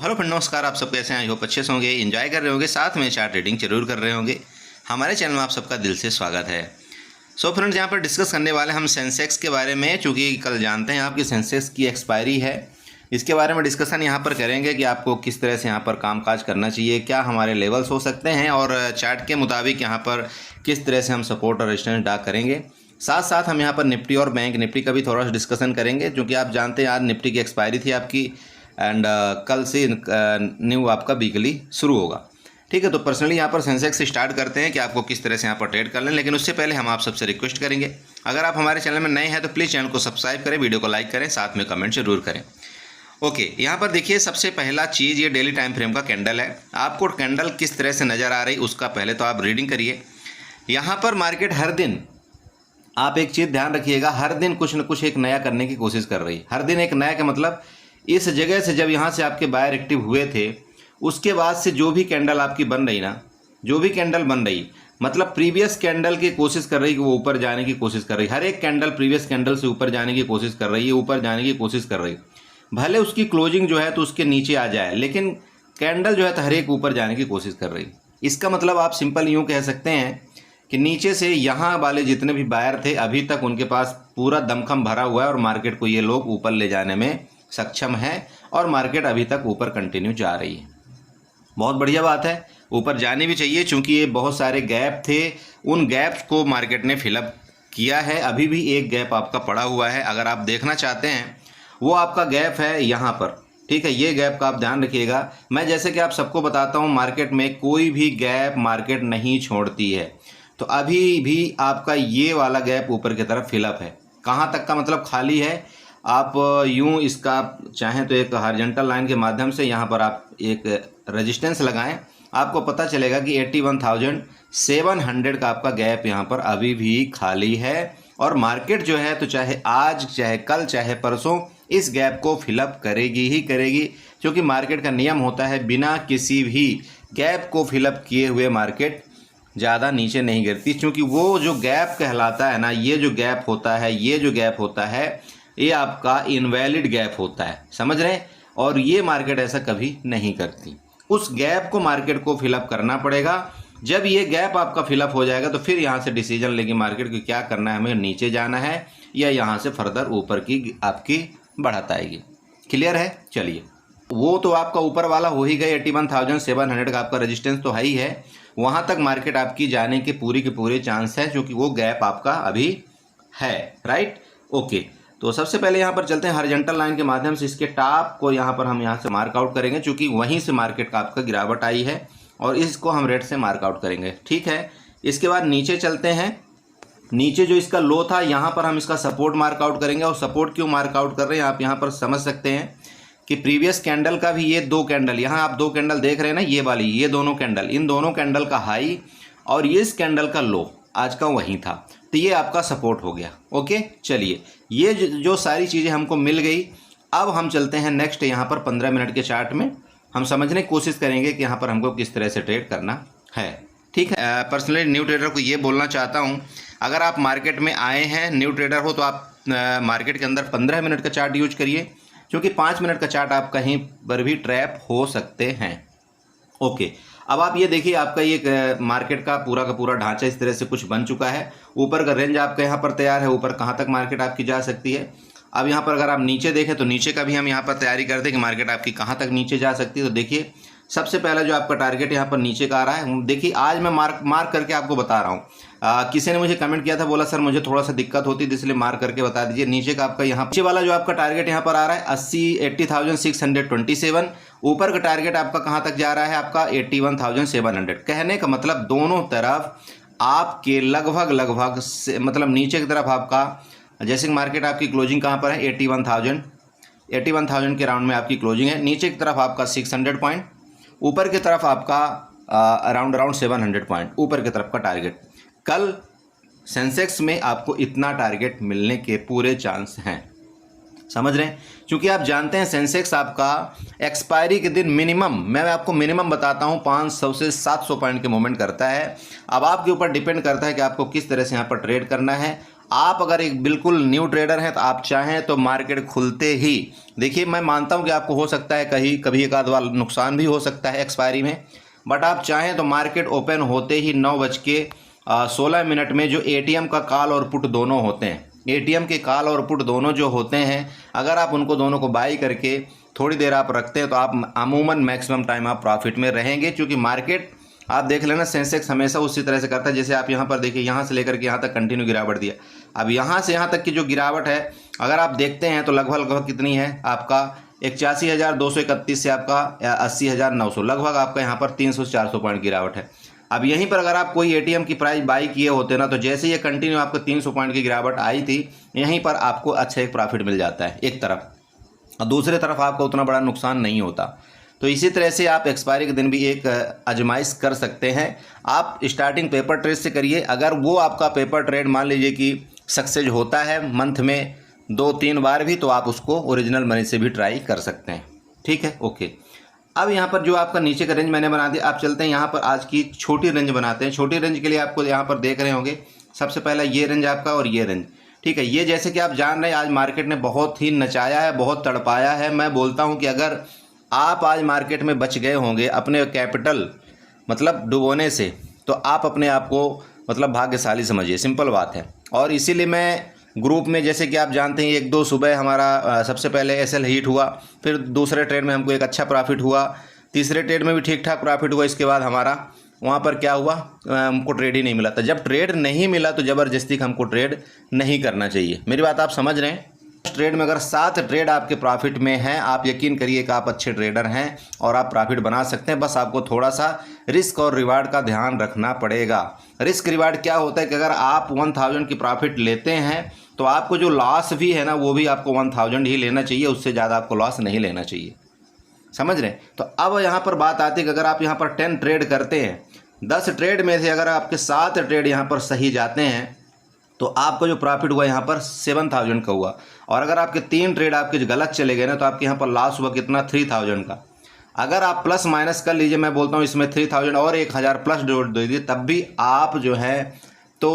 Hello friend, नमस्कार। आप सब कैसे हैं? आई होप अच्छे से होंगे, एंजॉय कर रहे होंगे, साथ में चार्ट ट्रेडिंग जरूर कर रहे होंगे। हमारे चैनल में आप सबका दिल से स्वागत है। सो फ्रेंड्स, यहाँ पर डिस्कस करने वाले हम सेंसेक्स के बारे में, चूँकि कल जानते हैं आपकी सेंसेक्स की एक्सपायरी है। इसके बारे में डिस्कशन यहाँ पर करेंगे कि आपको किस तरह से यहाँ पर कामकाज करना चाहिए, क्या हमारे लेवल्स हो सकते हैं और चार्ट के मुताबिक यहाँ पर किस तरह से हम सपोर्ट और रेजिस्टेंस ड्रा करेंगे। साथ साथ हम यहाँ पर निफ्टी और बैंक निफ्टी का भी थोड़ा सा डिस्कशन करेंगे, क्योंकि आप जानते हैं आज निफ्टी की एक्सपायरी थी आपकी एंड कल से न्यू आपका वीकली शुरू होगा। ठीक है, तो पर्सनली यहाँ पर सेंसेक्स से स्टार्ट करते हैं कि आपको किस तरह से यहाँ पर ट्रेड कर लें। लेकिन उससे पहले हम आप सबसे रिक्वेस्ट करेंगे, अगर आप हमारे चैनल में नए हैं तो प्लीज़ चैनल को सब्सक्राइब करें, वीडियो को लाइक करें, साथ में कमेंट जरूर करें। ओके, यहाँ पर देखिए, सबसे पहला चीज़ ये डेली टाइम फ्रेम का कैंडल है। आपको कैंडल किस तरह से नज़र आ रही उसका पहले तो आप रीडिंग करिए। यहाँ पर मार्केट हर दिन, आप एक चीज़ ध्यान रखिएगा, हर दिन कुछ न कुछ एक नया करने की कोशिश कर रही है। हर दिन एक नया का मतलब, इस जगह से जब यहाँ से आपके बायर एक्टिव हुए थे, उसके बाद से जो भी कैंडल आपकी बन रही ना, जो भी कैंडल बन रही, मतलब प्रीवियस कैंडल की कोशिश कर रही कि वो ऊपर जाने की कोशिश कर रही। हर एक कैंडल प्रीवियस कैंडल से ऊपर जाने की कोशिश कर रही है, ऊपर जाने की कोशिश कर रही। भले उसकी क्लोजिंग जो है तो उसके नीचे आ जाए, लेकिन कैंडल जो है तो हर एक ऊपर जाने की कोशिश कर रही। इसका मतलब आप सिंपल यूँ कह सकते हैं कि नीचे से यहाँ वाले जितने भी बायर थे, अभी तक उनके पास पूरा दमखम भरा हुआ है और मार्केट को ये लोग ऊपर ले जाने में सक्षम है और मार्केट अभी तक ऊपर कंटिन्यू जा रही है। बहुत बढ़िया बात है, ऊपर जानी भी चाहिए, क्योंकि ये बहुत सारे गैप थे, उन गैप्स को मार्केट ने फिलअप किया है। अभी भी एक गैप आपका पड़ा हुआ है, अगर आप देखना चाहते हैं वो आपका गैप है यहाँ पर। ठीक है, ये गैप का आप ध्यान रखिएगा। मैं जैसे कि आप सबको बताता हूँ, मार्केट में कोई भी गैप मार्केट नहीं छोड़ती है। तो अभी भी आपका ये वाला गैप ऊपर की तरफ फिलअप है। कहाँ तक का मतलब खाली है। आप यूं इसका चाहें तो एक हॉरिजॉन्टल लाइन के माध्यम से यहाँ पर आप एक रेजिस्टेंस लगाएं, आपको पता चलेगा कि 81,700 का आपका गैप यहाँ पर अभी भी खाली है। और मार्केट जो है तो चाहे आज, चाहे कल, चाहे परसों, इस गैप को फिलअप करेगी ही करेगी, क्योंकि मार्केट का नियम होता है बिना किसी भी गैप को फिलअप किए हुए मार्केट ज़्यादा नीचे नहीं गिरती। क्योंकि वो जो गैप कहलाता है ना, ये जो गैप होता है, ये जो गैप होता है, ये आपका इनवैलिड गैप होता है, समझ रहे हैं। और ये मार्केट ऐसा कभी नहीं करती। उस गैप को मार्केट को फिलअप करना पड़ेगा। जब ये गैप आपका फिलअप हो जाएगा तो फिर यहाँ से डिसीजन लेगी मार्केट को, क्या करना है, हमें नीचे जाना है या यहाँ से फर्दर ऊपर की आपकी बढ़त आएगी। क्लियर है? चलिए, वो तो आपका ऊपर वाला हो ही गए, 81,700 का आपका रेजिस्टेंस तो है ही है। वहाँ तक मार्केट आपकी जाने के पूरे चांस है, क्योंकि वो गैप आपका अभी है। Right, okay. तो सबसे पहले यहाँ पर चलते हैं हॉरिजॉन्टल लाइन के माध्यम से, इसके टॉप को यहाँ पर हम यहाँ से मार्क आउट करेंगे, क्योंकि वहीं से मार्केट का आपका गिरावट आई है और इसको हम रेड से मार्क आउट करेंगे। ठीक है, इसके बाद नीचे चलते हैं। नीचे जो इसका लो था, यहाँ पर हम इसका सपोर्ट मार्क आउट करेंगे। और सपोर्ट क्यों मार्क आउट कर रहे हैं आप यहाँ पर समझ सकते हैं कि प्रीवियस कैंडल का भी ये दो कैंडल, यहाँ आप दो कैंडल देख रहे हैं ना, ये वाली, ये दोनों कैंडल, इन दोनों कैंडल का हाई और ये इस कैंडल का लो आज का वहीं था, तो ये आपका सपोर्ट हो गया। ओके, चलिए, ये जो सारी चीज़ें हमको मिल गई। अब हम चलते हैं नेक्स्ट, यहाँ पर 15 मिनट के चार्ट में हम समझने की कोशिश करेंगे कि यहाँ पर हमको किस तरह से ट्रेड करना है। ठीक है, पर्सनली न्यू ट्रेडर को ये बोलना चाहता हूँ, अगर आप मार्केट में आए हैं, न्यू ट्रेडर हो, तो आप मार्केट के अंदर 15 मिनट का चार्ट यूज करिए, क्योंकि 5 मिनट का चार्ट आप कहीं पर भी ट्रैप हो सकते हैं। ओके, अब आप ये देखिए, आपका ये मार्केट का पूरा ढांचा इस तरह से कुछ बन चुका है। ऊपर का रेंज आपका यहाँ पर तैयार है, ऊपर कहाँ तक मार्केट आपकी जा सकती है। अब यहाँ पर अगर आप नीचे देखें तो नीचे का भी हम यहाँ पर तैयारी करते हैं कि मार्केट आपकी कहाँ तक नीचे जा सकती है। तो देखिए, सबसे पहला जो आपका टारगेट यहाँ पर नीचे का आ रहा है, देखिए आज मैं मार्क करके आपको बता रहा हूँ। किसी ने मुझे कमेंट किया था, बोला सर मुझे थोड़ा सा दिक्कत होती है, इसलिए मार्क करके बता दीजिए। नीचे का आपका यहाँ नीचे वाला जो आपका टारगेट यहाँ पर आ रहा है 80,627। ऊपर का टारगेट आपका कहाँ तक जा रहा है, आपका 81,700। कहने का मतलब दोनों तरफ आपके लगभग मतलब नीचे की तरफ आपका, जैसे कि मार्केट आपकी क्लोजिंग कहाँ पर है, 81,000 के राउंड में आपकी क्लोजिंग है। नीचे की तरफ आपका 600 पॉइंट, ऊपर की तरफ आपका अराउंड 700 पॉइंट ऊपर की तरफ का टारगेट। कल सेंसेक्स में आपको इतना टारगेट मिलने के पूरे चांस हैं, समझ रहे हैं। क्योंकि आप जानते हैं सेंसेक्स आपका एक्सपायरी के दिन मिनिमम, मैं आपको मिनिमम बताता हूं, 500 से 700 पॉइंट के मूवमेंट करता है। अब आपके ऊपर डिपेंड करता है कि आपको किस तरह से यहाँ पर ट्रेड करना है। आप अगर एक बिल्कुल न्यू ट्रेडर हैं तो आप चाहें तो मार्केट खुलते ही, देखिए मैं मानता हूं कि आपको हो सकता है कहीं कभी एक आध बार नुकसान भी हो सकता है एक्सपायरी में, बट आप चाहें तो मार्केट ओपन होते ही 9:16 में जो एटीएम का कॉल और पुट दोनों होते हैं, एटीएम के कॉल और पुट दोनों जो होते हैं, अगर आप उनको दोनों को बाई करके थोड़ी देर आप रखते हैं तो आप अमूमन मैक्सिमम टाइम आप प्रॉफिट में रहेंगे। क्योंकि मार्केट आप देख लेना सेंसेक्स हमेशा उसी तरह से करता है, जैसे आप यहाँ पर देखिए यहाँ से लेकर के यहाँ तक कंटिन्यू गिरावट दिया। अब यहाँ से यहाँ तक की जो गिरावट है अगर आप देखते हैं तो लगभग कितनी है आपका 81,231 से आपका 80,900, लगभग आपका यहाँ पर 300-400 पॉइंट गिरावट है। अब यहीं पर अगर आप कोई एटीएम की प्राइस बाई किए होते ना तो जैसे ये कंटिन्यू आपको 300 पॉइंट की गिरावट आई थी, यहीं पर आपको अच्छा एक प्रॉफिट मिल जाता है एक तरफ, और दूसरी तरफ आपको उतना बड़ा नुकसान नहीं होता। तो इसी तरह से आप एक्सपायरी के दिन भी एक आजमाइश कर सकते हैं। आप स्टार्टिंग पेपर ट्रेड से करिए, अगर वो आपका पेपर ट्रेड मान लीजिए कि सक्सेस होता है मंथ में 2-3 बार भी, तो आप उसको ओरिजिनल मनी से भी ट्राई कर सकते हैं। ठीक है, ओके। अब यहाँ पर जो आपका नीचे का रेंज मैंने बना दिया, आप चलते हैं यहाँ पर आज की छोटी रेंज बनाते हैं। छोटी रेंज के लिए आपको यहाँ पर देख रहे होंगे सबसे पहला ये रेंज आपका और ये रेंज, ठीक है। ये जैसे कि आप जान रहे हैं आज मार्केट ने बहुत ही नचाया है, बहुत तड़पाया है। मैं बोलता हूँ कि अगर आप आज मार्केट में बच गए होंगे अपने कैपिटल मतलब डुबोने से, तो आप अपने आप को मतलब भाग्यशाली समझिए, सिंपल बात है। और इसीलिए मैं ग्रुप में जैसे कि आप जानते हैं 1-2 सुबह हमारा सबसे पहले एसएल हिट हुआ, फिर दूसरे ट्रेड में हमको एक अच्छा प्रॉफिट हुआ, तीसरे ट्रेड में भी ठीक ठाक प्रॉफिट हुआ। इसके बाद हमारा वहाँ पर क्या हुआ, हमको ट्रेड ही नहीं मिला था। जब ट्रेड नहीं मिला तो ज़बरदस्ती हमको ट्रेड नहीं करना चाहिए। मेरी बात आप समझ रहे हैं। ट्रेड में अगर 7 ट्रेड आपके प्रॉफिट में हैं, आप यकीन करिए कि आप अच्छे ट्रेडर हैं और आप प्रॉफिट बना सकते हैं। बस आपको थोड़ा सा रिस्क और रिवार्ड का ध्यान रखना पड़ेगा। रिस्क रिवार्ड क्या होता है कि अगर आप 1000 की प्रॉफिट लेते हैं तो आपको जो लॉस भी है ना वो भी आपको 1000 ही लेना चाहिए, उससे ज़्यादा आपको लॉस नहीं लेना चाहिए, समझ रहे हैं। तो अब यहाँ पर बात आती है कि अगर आप यहाँ पर 10 ट्रेड करते हैं, 10 ट्रेड में से अगर आपके 7 ट्रेड यहाँ पर सही जाते हैं तो आपको जो प्रॉफिट हुआ यहाँ पर 7000 का हुआ। और अगर आपके 3 ट्रेड आपके गलत चले गए ना तो आपके यहाँ पर लॉस हुआ कितना, 3000 का। अगर आप प्लस माइनस कर लीजिए, मैं बोलता हूँ इसमें 3000 और 1000 प्लस जोड़ दीजिए, तब भी आप जो है तो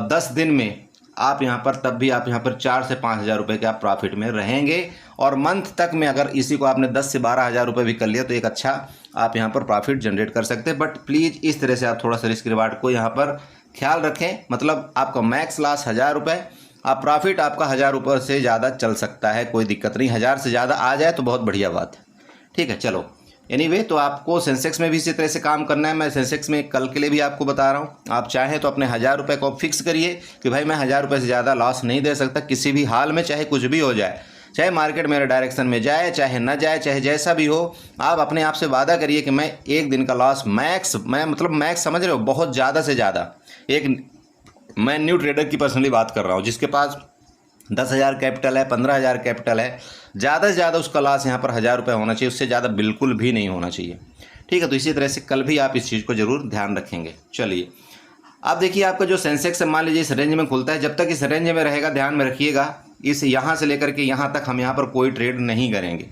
10 दिन में आप यहाँ पर तब भी आप यहाँ पर 4 से 5 हज़ार रुपये के आप प्रॉफिट में रहेंगे। और मंथ तक में अगर इसी को आपने 10 से 12 हज़ार रुपये भी कर लिया तो एक अच्छा आप यहाँ पर प्रॉफिट जनरेट कर सकते हैं। बट प्लीज़ इस तरह से आप थोड़ा सा रिस्क रिवार्ड को यहाँ पर ख्याल रखें। मतलब आपका मैक्स लॉस 1000 रुपये, आप प्रॉफिट आपका 1000 रुपये से ज़्यादा चल सकता है, कोई दिक्कत नहीं। 1000 से ज़्यादा आ जाए तो बहुत बढ़िया बात है, ठीक है। चलो एनीवे, तो आपको सेंसेक्स में भी इसी तरह से काम करना है। मैं सेंसेक्स में कल के लिए भी आपको बता रहा हूँ, आप चाहें तो अपने 1000 रुपये को फिक्स करिए कि भाई मैं 1000 रुपये से ज़्यादा लॉस नहीं दे सकता किसी भी हाल में, चाहे कुछ भी हो जाए, चाहे मार्केट मेरे डायरेक्शन में जाए चाहे न जाए, चाहे जैसा भी हो। आप अपने आप से वादा करिए कि मैं एक दिन का लॉस मैक्स, मैं मतलब मैक्स समझ रहे हो, बहुत ज़्यादा से ज़्यादा मैं न्यू ट्रेडर की पर्सनली बात कर रहा हूँ जिसके पास 10,000 कैपिटल है, 15,000 कैपिटल है, ज़्यादा से ज़्यादा उसका लॉस यहाँ पर 1000 रुपये होना चाहिए, उससे ज़्यादा बिल्कुल भी नहीं होना चाहिए, ठीक है। तो इसी तरह से कल भी आप इस चीज़ को ज़रूर ध्यान रखेंगे। चलिए अब देखिए, आपका जो सेंसेक्स मान लीजिए इस रेंज में खुलता है, जब तक इस रेंज में रहेगा ध्यान में रखिएगा, इस यहाँ से लेकर के यहाँ तक हम यहाँ पर कोई ट्रेड नहीं करेंगे।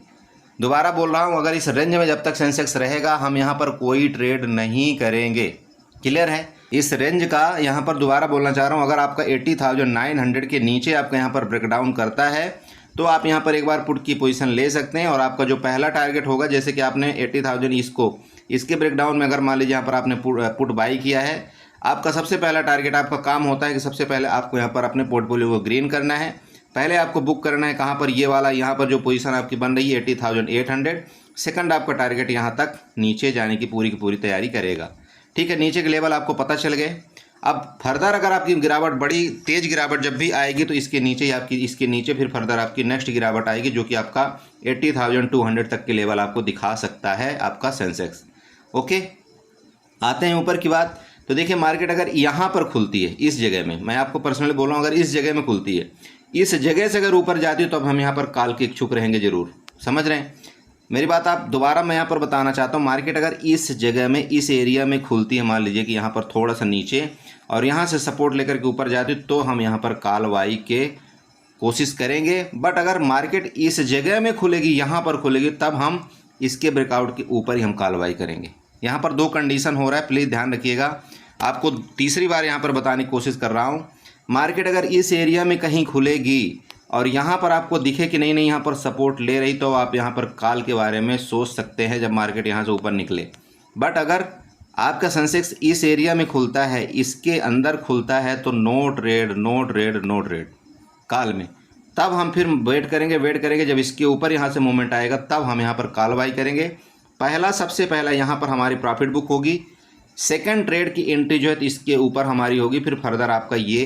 दोबारा बोल रहा हूँ, अगर इस रेंज में जब तक सेंसेक्स रहेगा हम यहाँ पर कोई ट्रेड नहीं करेंगे, क्लियर है। इस रेंज का यहाँ पर दोबारा बोलना चाह रहा हूँ, अगर आपका 80,900 के नीचे आपका यहाँ पर ब्रेकडाउन करता है तो आप यहाँ पर एक बार पुट की पोजीशन ले सकते हैं। और आपका जो पहला टारगेट होगा, जैसे कि आपने 80,000 इसके ब्रेकडाउन में अगर मान लीजिए यहाँ पर आपने पुट बाई किया है, आपका सबसे पहला टारगेट, आपका काम होता है कि सबसे पहले आपको यहाँ पर अपने पोर्टफोलियो को ग्रीन करना है। पहले आपको बुक करना है कहाँ पर, ये वाला यहाँ पर जो पोजीशन आपकी बन रही है 80,800। सेकंड आपका टारगेट यहाँ तक नीचे जाने की पूरी तैयारी करेगा, ठीक है। नीचे के लेवल आपको पता चल गए। अब फर्दर अगर आपकी गिरावट, बड़ी तेज गिरावट जब भी आएगी तो इसके नीचे ही आपकी, इसके नीचे फिर फर्दर आपकी नेक्स्ट गिरावट आएगी जो कि आपका 80,200 तक के लेवल आपको दिखा सकता है आपका सेंसेक्स, ओके। आते हैं ऊपर की बात। तो देखिए, मार्केट अगर यहाँ पर खुलती है, इस जगह में, मैं आपको पर्सनली बोल रहा हूँ, अगर इस जगह में खुलती है, इस जगह से अगर ऊपर जाती है तो अब हम यहाँ पर काल के इच्छुक रहेंगे जरूर, समझ रहे हैं मेरी बात। आप दोबारा मैं यहाँ पर बताना चाहता हूँ, मार्केट अगर इस जगह में, इस एरिया में खुलती है, मान लीजिए कि यहाँ पर थोड़ा सा नीचे और यहाँ से सपोर्ट लेकर के ऊपर जाती है, तो हम यहाँ पर काल वाई के कोशिश करेंगे। बट अगर मार्केट इस जगह में खुलेगी, यहाँ पर खुलेगी, तब हम इसके ब्रेकआउट के ऊपर ही हम काल वाई करेंगे। यहाँ पर 2 कंडीशन हो रहा है, प्लीज़ ध्यान रखिएगा। आपको तीसरी बार यहाँ पर बताने की कोशिश कर रहा हूँ मार्केट अगर इस एरिया में कहीं खुलेगी और यहाँ पर आपको दिखे कि नहीं यहाँ पर सपोर्ट ले रही, तो आप यहाँ पर कॉल के बारे में सोच सकते हैं जब मार्केट यहाँ से ऊपर निकले। बट अगर आपका सेंसेक्स इस एरिया में खुलता है, इसके अंदर खुलता है, तो no trade no trade no trade call में। तब हम फिर वेट करेंगे जब इसके ऊपर यहाँ से मूवमेंट आएगा, तब हम यहाँ पर कॉल बाई करेंगे। सबसे पहला यहाँ पर हमारी प्रॉफिट बुक होगी। सेकंड ट्रेड की एंट्री जो है तो इसके ऊपर हमारी होगी। फिर फर्दर आपका ये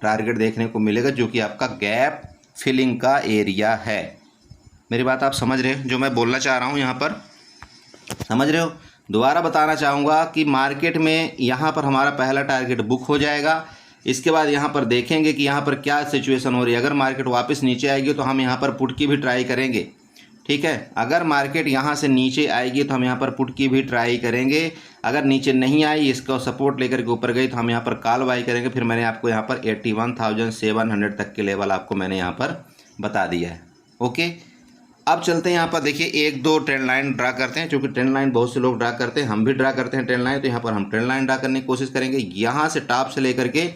टारगेट देखने को मिलेगा जो कि आपका गैप फिलिंग का एरिया है। मेरी बात आप समझ रहे हो जो मैं बोलना चाह रहा हूँ यहाँ पर, समझ रहे हो? दोबारा बताना चाहूँगा कि मार्केट में यहाँ पर हमारा पहला टारगेट बुक हो जाएगा। इसके बाद यहाँ पर देखेंगे कि यहाँ पर क्या सिचुएशन हो रही है। अगर मार्केट वापस नीचे आएगी तो हम यहाँ पर पुट की भी ट्राई करेंगे, ठीक है। अगर मार्केट यहाँ से नीचे आएगी तो हम यहाँ पर पुट की भी ट्राई करेंगे। अगर नीचे नहीं आई, इसका सपोर्ट लेकर के ऊपर गई, तो हम यहाँ पर कॉल बाई करेंगे। फिर मैंने आपको यहाँ पर 81,700 तक के लेवल आपको मैंने यहाँ पर बता दिया है। ओके, अब चलते हैं यहाँ पर। देखिए एक दो ट्रेंड लाइन ड्रा करते हैं, क्योंकि ट्रेंड लाइन बहुत से लोग ड्रा करते हैं, हम भी ड्रा करते हैं ट्रेंड लाइन। तो यहाँ पर हम ट्रेंड लाइन ड्रा करने की कोशिश करेंगे। यहाँ से टॉप से लेकर के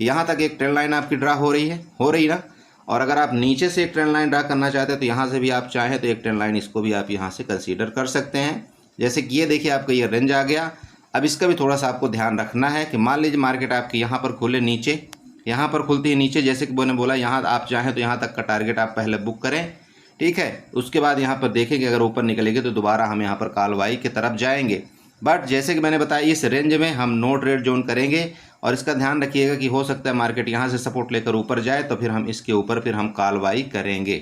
यहाँ तक एक ट्रेंड लाइन आपकी ड्रा हो रही ना। और अगर आप नीचे से एक ट्रेंड लाइन ड्रा करना चाहते हैं तो यहाँ से भी आप चाहें तो एक ट्रेंड लाइन इसको भी आप यहाँ से कंसीडर कर सकते हैं। जैसे कि ये देखिए आपका ये रेंज आ गया। अब इसका भी थोड़ा सा आपको ध्यान रखना है कि मान लीजिए मार्केट आपकी यहाँ पर खुले नीचे, यहाँ पर खुलती है नीचे, जैसे कि मैंने बोला यहाँ आप चाहें तो यहाँ तक का टारगेट आप पहले बुक करें, ठीक है। उसके बाद यहाँ पर देखेंगे अगर ऊपर निकलेगी तो दोबारा हम यहाँ पर कॉल बाई की तरफ जाएंगे। बट जैसे कि मैंने बताया इस रेंज में हम नो ट्रेड जोन करेंगे। और इसका ध्यान रखिएगा कि हो सकता है मार्केट यहाँ से सपोर्ट लेकर ऊपर जाए, तो फिर हम इसके ऊपर फिर हम कॉल बाई करेंगे।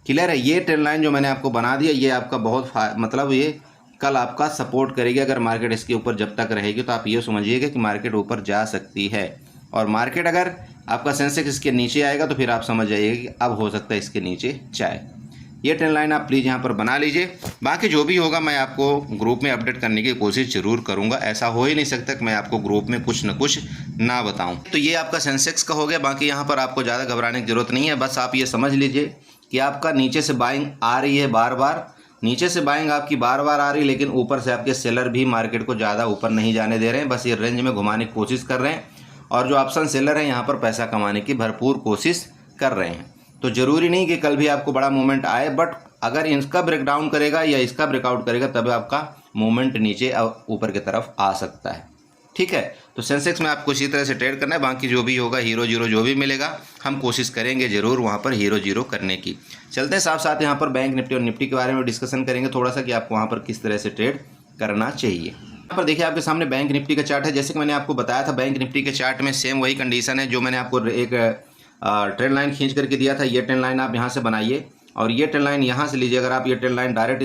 क्लियर है? ये ट्रेंड लाइन जो मैंने आपको बना दिया ये आपका बहुत मतलब ये कल आपका सपोर्ट करेगी। अगर मार्केट इसके ऊपर जब तक रहेगी तो आप ये समझिएगा कि मार्केट ऊपर जा सकती है। और मार्केट अगर आपका सेंसेक्स इसके नीचे आएगा तो फिर आप समझ जाइएगा कि अब हो सकता है इसके नीचे जाए। ये ट्रेंड लाइन आप प्लीज़ यहाँ पर बना लीजिए। बाकी जो भी होगा मैं आपको ग्रुप में अपडेट करने की कोशिश ज़रूर करूँगा। ऐसा हो ही नहीं सकता कि मैं आपको ग्रुप में कुछ न कुछ ना बताऊँ। तो ये आपका सेंसेक्स का हो गया। बाकी यहाँ पर आपको ज़्यादा घबराने की ज़रूरत नहीं है। बस आप ये समझ लीजिए कि आपका नीचे से बाइंग आ रही है बार बार, नीचे से बाइंग आपकी बार बार आ रही है, लेकिन ऊपर से आपके सेलर भी मार्केट को ज़्यादा ऊपर नहीं जाने दे रहे हैं। बस ये रेंज में घुमाने की कोशिश कर रहे हैं। और जो ऑप्शन सेलर हैं यहाँ पर पैसा कमाने की भरपूर कोशिश कर रहे हैं। तो ज़रूरी नहीं कि कल भी आपको बड़ा मूवमेंट आए, बट अगर इसका ब्रेकडाउन करेगा या इसका ब्रेकआउट करेगा तब आपका मूवमेंट नीचे ऊपर की तरफ आ सकता है, ठीक है। तो सेंसेक्स में आपको इसी तरह से ट्रेड करना है। बाकी जो भी होगा हीरो जीरो जो भी मिलेगा हम कोशिश करेंगे ज़रूर वहाँ पर हीरो जीरो करने की। चलते हैं साथ साथ यहाँ पर बैंक निफ्टी और निफ्टी के बारे में डिस्कशन करेंगे थोड़ा सा कि आपको वहाँ पर किस तरह से ट्रेड करना चाहिए। यहाँ पर देखिए आपके सामने बैंक निफ्टी का चार्ट है। जैसे कि मैंने आपको बताया था बैंक निफ्टी के चार्ट में सेम वही कंडीशन है जो मैंने आपको एक ट्रेंड लाइन खींच करके दिया था। ये ट्रेंड लाइन आप यहाँ से बनाइए और ये ट्रेंड लाइन यहाँ से लीजिए। अगर आप ये ट्रेंड लाइन डायरेक्ट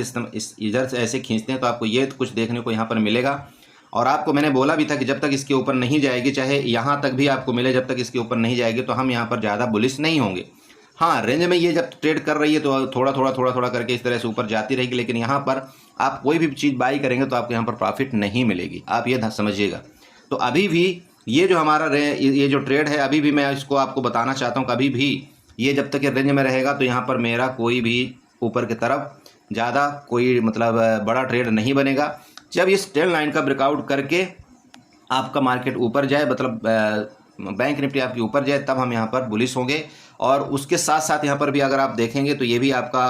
इधर से ऐसे खींचते हैं तो आपको ये कुछ देखने को यहाँ पर मिलेगा। और आपको मैंने बोला भी था कि जब तक इसके ऊपर नहीं जाएगी, चाहे यहाँ तक भी आपको मिले, जब तक इसके ऊपर नहीं जाएगी तो हम यहाँ पर ज़्यादा बुलिश नहीं होंगे। हाँ, रेंज में ये जब ट्रेड कर रही है तो थोड़ा थोड़ा करके इस तरह से ऊपर जाती रहेगी, लेकिन यहाँ पर आप कोई भी चीज़ बाई करेंगे तो आपको यहाँ पर प्रॉफिट नहीं मिलेगी, आप ये समझिएगा। तो अभी भी ये जो हमारा ये जो ट्रेड है, अभी भी मैं इसको आपको बताना चाहता हूँ कि अभी भी ये जब तक ये रेंज में रहेगा तो यहाँ पर मेरा कोई भी ऊपर की तरफ ज़्यादा कोई मतलब बड़ा ट्रेड नहीं बनेगा। जब इस ट्रेंड लाइन का ब्रेकआउट करके आपका मार्केट ऊपर जाए, मतलब बैंक निफ्टी आपकी ऊपर जाए, तब हम यहाँ पर बुलिश होंगे। और उसके साथ साथ यहाँ पर भी अगर आप देखेंगे तो ये भी आपका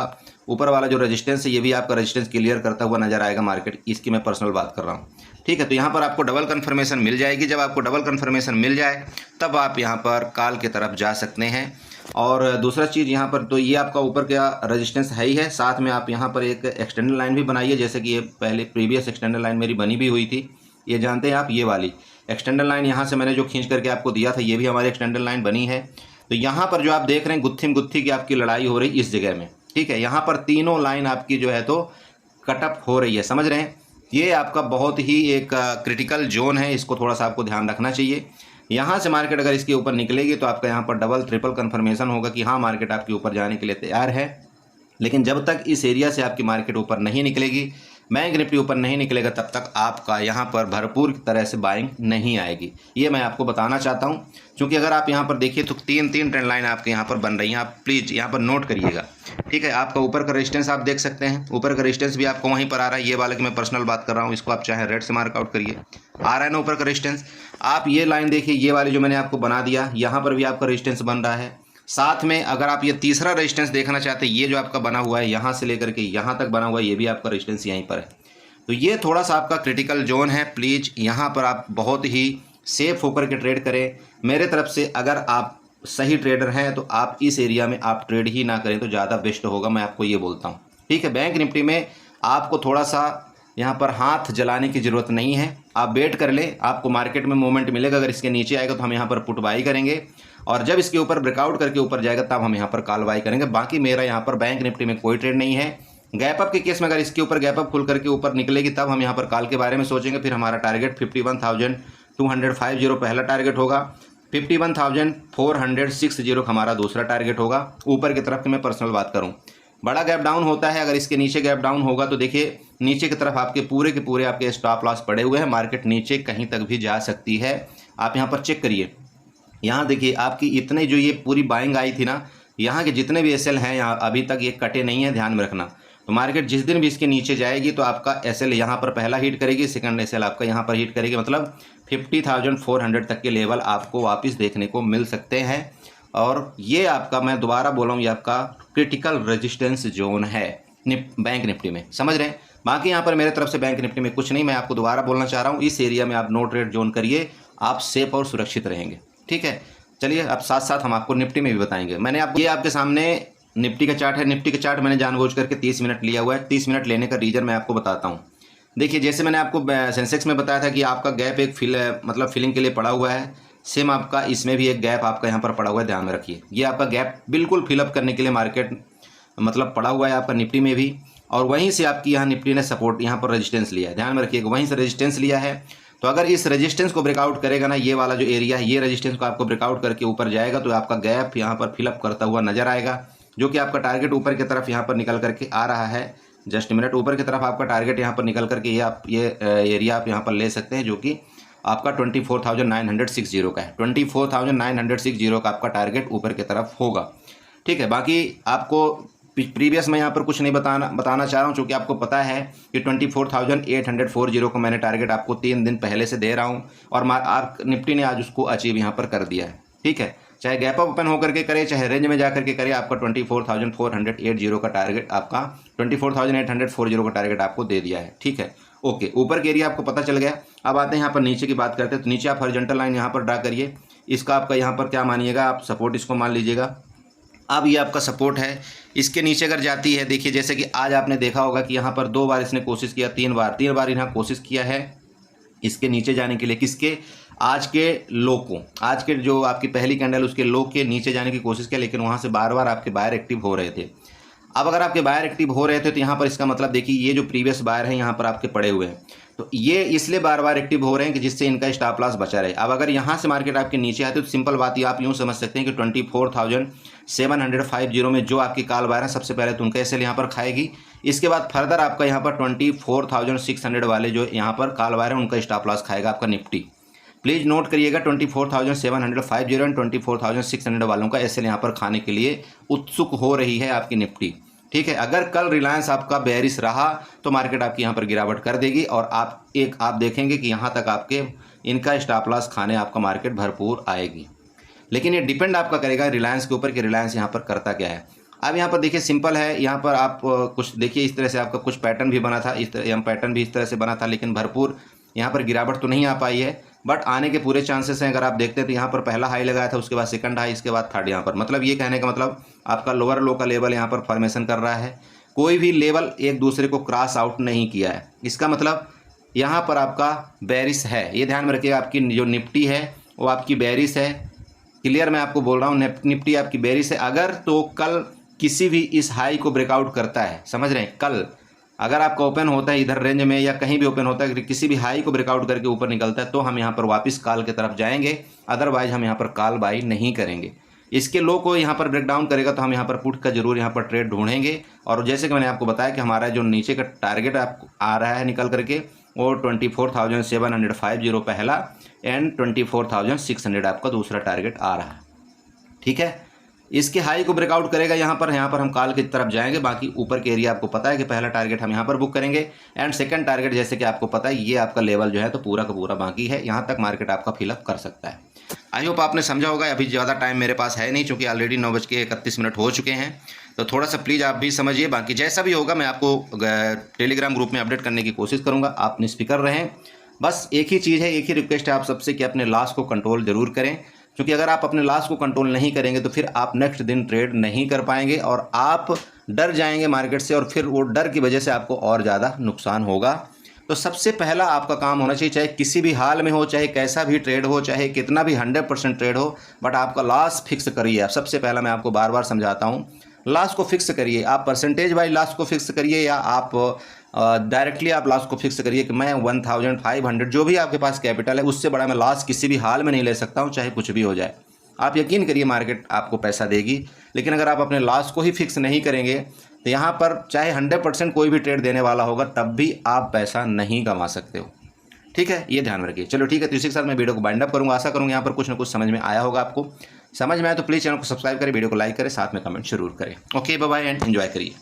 ऊपर वाला जो रेजिस्टेंस है, ये भी आपका रेजिस्टेंस क्लियर करता हुआ नजर आएगा मार्केट। इसकी मैं पर्सनल बात कर रहा हूँ, ठीक है। तो यहाँ पर आपको डबल कन्फर्मेशन मिल जाएगी। जब आपको डबल कन्फर्मेशन मिल जाए तब आप यहाँ पर कॉल की तरफ जा सकते हैं। और दूसरा चीज़ यहाँ पर तो ये आपका ऊपर का रेजिस्टेंस है ही है, साथ में आप यहाँ पर एक एक्सटेंडर लाइन भी बनाइए। जैसे कि ये पहले प्रीवियस एक्सटेंडर लाइन मेरी बनी भी हुई थी, ये जानते हैं आप, ये वाली एक्सटेंडर लाइन यहाँ से मैंने जो खींच करके आपको दिया था, ये भी हमारी एक्सटेंडर लाइन बनी है। तो यहाँ पर जो आप देख रहे हैं गुत्थी की आपकी लड़ाई हो रही इस जगह में, ठीक है। यहाँ पर तीनों लाइन आपकी जो है तो कटअप हो रही है, समझ रहे हैं। ये आपका बहुत ही एक क्रिटिकल जोन है, इसको थोड़ा सा आपको ध्यान रखना चाहिए। यहाँ से मार्केट अगर इसके ऊपर निकलेगी तो आपका यहाँ पर डबल ट्रिपल कन्फर्मेशन होगा कि हाँ मार्केट आपके ऊपर जाने के लिए तैयार है। लेकिन जब तक इस एरिया से आपकी मार्केट ऊपर नहीं निकलेगी, बैंक निफ्टी ऊपर नहीं निकलेगा तब तक आपका यहाँ पर भरपूर तरह से बाइंग नहीं आएगी, ये मैं आपको बताना चाहता हूँ। क्योंकि अगर आप यहाँ पर देखिए तो तीन ट्रेंड लाइन आपके यहाँ पर बन रही हैं, आप प्लीज़ यहाँ पर नोट करिएगा, ठीक है। आपका ऊपर का रेजिस्टेंस आप देख सकते हैं, ऊपर का रेजिस्टेंस भी आपको वहीं पर आ रहा है, ये वाला कि मैं पर्सनल बात कर रहा हूँ, इसको आप चाहे रेड से मार्क आउट करिए, आ रहा है ना ऊपर का रेजिस्टेंस। आप ये लाइन देखिए, ये वाली जो मैंने आपको बना दिया, यहाँ पर भी आपका रेजिस्टेंस बन रहा है। साथ में अगर आप ये तीसरा रेजिस्टेंस देखना चाहते हैं, ये जो आपका बना हुआ है यहाँ से लेकर के यहाँ तक बना हुआ है, ये भी आपका रेजिस्टेंस यहीं पर है। तो ये थोड़ा सा आपका क्रिटिकल जोन है, प्लीज़ यहाँ पर आप बहुत ही सेफ होकर के ट्रेड करें। मेरे तरफ से अगर आप सही ट्रेडर हैं तो आप इस एरिया में आप ट्रेड ही ना करें तो ज़्यादा बेस्ट होगा, मैं आपको ये बोलता हूँ, ठीक है। बैंक निफ्टी में आपको थोड़ा सा यहाँ पर हाथ जलाने की ज़रूरत नहीं है, आप वेट कर लें, आपको मार्केट में मूवमेंट मिलेगा। अगर इसके नीचे आएगा तो हम यहाँ पर पुट बाई करेंगे, और जब इसके ऊपर ब्रेकआउट करके ऊपर जाएगा तब हम यहाँ पर कॉल बाई करेंगे। बाकी मेरा यहाँ पर बैंक निफ्टी में कोई ट्रेड नहीं है। गैप अप के केस में अगर इसके ऊपर गैप अप खुल करके ऊपर निकलेगी तब हम यहाँ पर कॉल के बारे में सोचेंगे। फिर हमारा टारगेट 51,250 पहला टारगेट होगा, 51,460 हमारा दूसरा टारगेट होगा। ऊपर की तरफ की मैं पर्सनल बात करूँ, बड़ा गैप डाउन होता है, अगर इसके नीचे गैप डाउन होगा तो देखिए नीचे की तरफ आपके पूरे के पूरे आपके स्टॉप लॉस पड़े हुए हैं, मार्केट नीचे कहीं तक भी जा सकती है। आप यहाँ पर चेक करिए, यहाँ देखिए आपकी इतने जो ये पूरी बाइंग आई थी ना, यहाँ के जितने भी एसएल हैं यहाँ अभी तक ये कटे नहीं है, ध्यान में रखना। तो मार्केट जिस दिन भी इसके नीचे जाएगी तो आपका एसएल यहाँ पर पहला हिट करेगी, सेकंड एसएल आपका यहाँ पर हिट करेगी, मतलब 50,400 तक के लेवल आपको वापस देखने को मिल सकते हैं। और ये आपका, मैं दोबारा बोल रहा हूँ, ये आपका क्रिटिकल रेजिस्टेंस जोन है बैंक निफ्टी में, समझ रहे हैं। बाकी यहाँ पर मेरे तरफ से बैंक निफ्टी में कुछ नहीं, मैं आपको दोबारा बोलना चाह रहा हूँ, इस एरिया में आप नो ट्रेड जोन करिए, आप सेफ और सुरक्षित रहेंगे, ठीक है। चलिए अब साथ साथ हम आपको निफ्टी में भी बताएंगे। मैंने आपको ये आपके सामने निफ्टी का चार्ट है, निफ्टी का चार्ट मैंने जानबूझ करके 30 मिनट लिया हुआ है। 30 मिनट लेने का रीज़न मैं आपको बताता हूँ। देखिए जैसे मैंने आपको सेंसेक्स में बताया था कि आपका गैप एक फिलिंग के लिए पड़ा हुआ है, सेम आपका इसमें भी एक गैप आपका यहाँ पर पड़ा हुआ है, ध्यान में रखिए। ये आपका गैप बिल्कुल फिलअप करने के लिए मार्केट मतलब पड़ा हुआ है आपका निफ्टी में भी, और वहीं से आपकी यहाँ निफ्टी ने सपोर्ट यहाँ पर रेजिस्टेंस लिया है, ध्यान में रखिएगा, वहीं से रेजिस्टेंस लिया है। तो अगर इस रेजिस्टेंस को ब्रेकआउट करेगा ना, ये वाला जो एरिया है, ये रेजिस्टेंस को आपको ब्रेकआउट करके ऊपर जाएगा तो आपका गैप यहाँ पर फिलअप करता हुआ नजर आएगा, जो कि आपका टारगेट ऊपर की तरफ यहाँ पर निकल करके आ रहा है। जस्ट मिनट, ऊपर की तरफ आपका टारगेट यहाँ पर निकल करके ये एरिया आप यहाँ पर ले सकते हैं, जो कि आपका 24,960 का है। 24,960 का आपका टारगेट ऊपर की तरफ होगा, ठीक है। बाकी आपको प्रीवियस मैं यहाँ पर कुछ नहीं बताना चाह रहा हूँ, क्योंकि आपको पता है कि 24,840 को मैंने टारगेट आपको 3 दिन पहले से दे रहा हूँ, और निफ्टी ने आज उसको अचीव यहाँ पर कर दिया है, ठीक है। चाहे गैप अप ओपन होकर के करे, चाहे रेंज में जा करके करे, आपका 24,480 का टारगेट, आपका 24,840 का टारगेट आपको दे दिया है, ठीक है। ओके, ऊपर के एरिया आपको पता चल गया। अब आते हैं यहाँ पर नीचे की बात करते हैं। तो नीचे आप हॉरिजॉन्टल लाइन यहाँ पर ड्रा करिए, इसका आपका यहाँ पर क्या मानिएगा आप, सपोर्ट इसको मान लीजिएगा। अब ये आपका सपोर्ट है, इसके नीचे अगर जाती है, देखिए जैसे कि आज आपने देखा होगा कि यहाँ पर 2 बार इसने कोशिश किया, 3 बार यहाँ कोशिश किया है इसके नीचे जाने के लिए। किसके? आज के लो को, आज के जो आपकी पहली कैंडल उसके लो के नीचे जाने की कोशिश किया, लेकिन वहाँ से बार बार आपके बायर एक्टिव हो रहे थे। अब अगर आपके बायर एक्टिव हो रहे थे तो यहाँ पर इसका मतलब देखिए ये जो प्रीवियस बायर हैं यहाँ पर आपके पड़े हुए हैं, तो ये इसलिए बार बार एक्टिव हो रहे हैं कि जिससे इनका स्टॉप लॉस बचा रहे। अब अगर यहाँ से मार्केट आपके नीचे आती है तो सिंपल बात ये आप यूँ समझ सकते हैं कि 24,750 में जो आपकी कॉल बायर है सबसे पहले तो उनका एसएल यहाँ पर खाएगी। इसके बाद फर्दर आपका यहाँ पर 24,600 वाले जो यहाँ पर कॉल बायर है उनका स्टॉप लॉस खाएगा आपका निफ्टी। प्लीज़ नोट करिएगा 24,750 एंड 24,600 वालों का एसएल यहाँ पर खाने के लिए उत्सुक हो रही है आपकी निफ्टी, ठीक है। अगर कल रिलायंस आपका बेयरिश रहा तो मार्केट आपकी यहाँ पर गिरावट कर देगी, और आप देखेंगे कि यहाँ तक आपके इनका स्टॉप लॉस खाने आपका मार्केट भरपूर आएगी। लेकिन ये डिपेंड आपका करेगा रिलायंस के ऊपर कि रिलायंस यहाँ पर करता क्या है। अब यहाँ पर देखिए सिंपल है, यहाँ पर आप कुछ देखिए इस तरह से आपका कुछ पैटर्न भी बना था, इस तरह पैटर्न भी इस तरह से बना था, लेकिन भरपूर यहाँ पर गिरावट तो नहीं आ पाई है, बट आने के पूरे चांसेस हैं। अगर आप देखते हैं तो यहाँ पर पहला हाई लगाया था, उसके बाद सेकंड हाई, इसके बाद थर्ड यहाँ पर, मतलब ये कहने का मतलब आपका लोअर लो का लेवल यहाँ पर फॉर्मेशन कर रहा है। कोई भी लेवल एक दूसरे को क्रॉस आउट नहीं किया है, इसका मतलब यहाँ पर आपका बेरिश है। ये ध्यान में रखिएगा, आपकी जो निफ्टी है वो आपकी बेरिश है। क्लियर मैं आपको बोल रहा हूँ, निफ्टी आपकी बेरिश है। अगर तो कल किसी भी इस हाई को ब्रेकआउट करता है, समझ रहे हैं, कल अगर आपका ओपन होता है इधर रेंज में या कहीं भी ओपन होता है, किसी भी हाई को ब्रेकआउट करके ऊपर निकलता है, तो हम यहाँ पर वापस कॉल की तरफ जाएंगे, अदरवाइज हम यहाँ पर कॉल बाई नहीं करेंगे। इसके लो को यहाँ पर ब्रेक डाउन करेगा तो हम यहाँ पर पुट का जरूर यहाँ पर ट्रेड ढूंढेंगे। और जैसे कि मैंने आपको बताया कि हमारा जो नीचे का टारगेट आपको आ रहा है निकल करके वो 24,750 पहला एंड 24,600 आपका दूसरा टारगेट आ रहा है। ठीक है, इसके हाई को ब्रेकआउट करेगा यहाँ पर हम कॉल की तरफ जाएंगे। बाकी ऊपर के एरिया आपको पता है कि पहला टारगेट हम यहाँ पर बुक करेंगे एंड सेकंड टारगेट जैसे कि आपको पता है ये आपका लेवल जो है तो पूरा का पूरा बाकी है, यहाँ तक मार्केट आपका फिलअप कर सकता है। आई होप आपने समझा होगा। अभी ज़्यादा टाइम मेरे पास है नहीं चूँकि ऑलरेडी 9:31 हो चुके हैं, तो थोड़ा सा प्लीज़ आप भी समझिए। बाकी जैसा भी होगा मैं आपको टेलीग्राम ग्रुप में अपडेट करने की कोशिश करूँगा, आप निस्फिक्र रहें। बस एक ही चीज़ है, एक ही रिक्वेस्ट है आप सबसे कि अपने लॉस को कंट्रोल ज़रूर करें, क्योंकि अगर आप अपने लॉस को कंट्रोल नहीं करेंगे तो फिर आप नेक्स्ट दिन ट्रेड नहीं कर पाएंगे और आप डर जाएंगे मार्केट से और फिर वो डर की वजह से आपको और ज़्यादा नुकसान होगा। तो सबसे पहला आपका काम होना चाहिए, चाहे किसी भी हाल में हो, चाहे कैसा भी ट्रेड हो, चाहे कितना भी 100% ट्रेड हो, बट आपका लॉस फिक्स करिए। आप सबसे पहला मैं आपको बार बार समझाता हूँ, लॉस को फिक्स करिए। आप परसेंटेज वाइज लॉस को फिक्स करिए या आप डायरेक्टली आप लॉस को फिक्स करिए कि मैं 1500 जो भी आपके पास कैपिटल है उससे बड़ा मैं लॉस किसी भी हाल में नहीं ले सकता हूँ, चाहे कुछ भी हो जाए। आप यकीन करिए मार्केट आपको पैसा देगी। लेकिन अगर आप अपने लॉस को ही फिक्स नहीं करेंगे तो यहाँ पर चाहे 100% कोई भी ट्रेड देने वाला होगा तब भी आप पैसा नहीं कमा सकते हो। ठीक है, ये ध्यान रखिए। चलो ठीक है, तो इसी के साथ मैं वीडियो को बाइंड अप करूँगा। आशा करूँगा यहाँ पर कुछ ना कुछ समझ में आया होगा। आपको समझ में आया तो प्लीज़ चैनल को सब्सक्राइब करें, वीडियो को लाइक करें, साथ में कमेंट जरूर करें। Okay, bye bye and enjoy करिए।